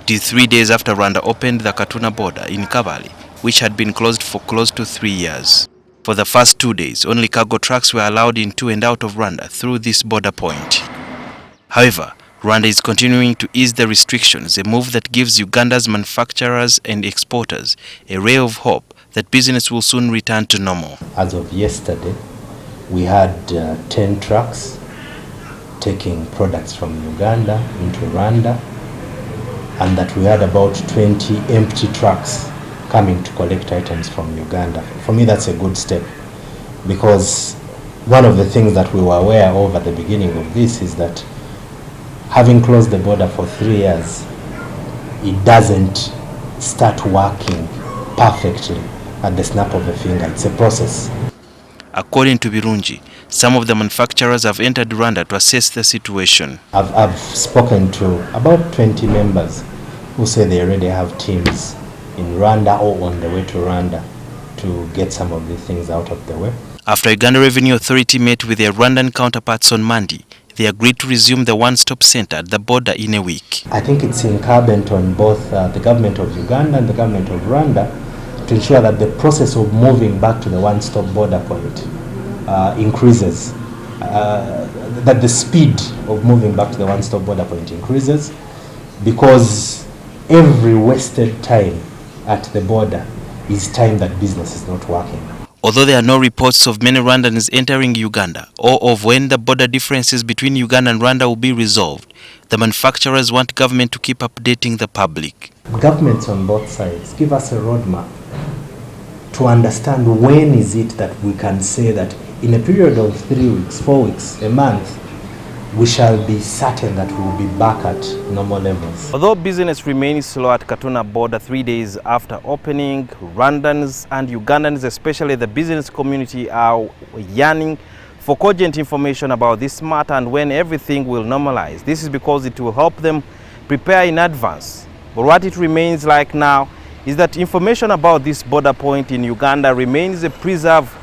It is 3 days after Rwanda opened the Katuna border in Kabale, which had been closed for close to 3 years. For the first 2 days, only cargo trucks were allowed into and out of Rwanda through this border point. However, Rwanda is continuing to ease the restrictions, a move that gives Uganda's manufacturers and exporters a ray of hope that business will soon return to normal. As of yesterday, we had 10 trucks taking products from Uganda into Rwanda, and that we had about 20 empty trucks coming to collect items from Uganda. For me, that's a good step, because one of the things that we were aware of at the beginning of this is that having closed the border for 3 years, it doesn't start working perfectly at the snap of a finger. It's a process. According to Birungi, some of the manufacturers have entered Rwanda to assess the situation. I've spoken to about 20 members who say they already have teams in Rwanda or on the way to Rwanda to get some of these things out of the way. After Uganda Revenue Authority met with their Rwandan counterparts on Monday, they agreed to resume the one-stop center at the border in a week. I think it's incumbent on both the government of Uganda and the government of Rwanda to ensure that the process of moving back to the one-stop border point increases, that the speed of moving back to the one-stop border point increases, because every wasted time at the border is time that business is not working. Although there are no reports of many Rwandans entering Uganda or of when the border differences between Uganda and Rwanda will be resolved, the manufacturers want government to keep updating the public. Governments on both sides give us a roadmap to understand when is it that we can say that in a period of 3 weeks, 4 weeks, a month, we shall be certain that we will be back at normal levels. Although business remains slow at Katuna border 3 days after opening, Rwandans and Ugandans, especially the business community, are yearning for cogent information about this matter and when everything will normalize. This is because it will help them prepare in advance. But what it remains like now is that information about this border point in Uganda remains a preserve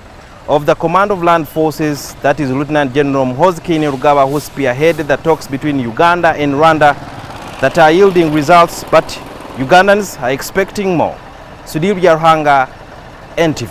of the Command of Land Forces, that is Lieutenant General Muhoozi Kainerugaba, who spearheaded the talks between Uganda and Rwanda that are yielding results, but Ugandans are expecting more. Sudhir Yarhanga, NTV.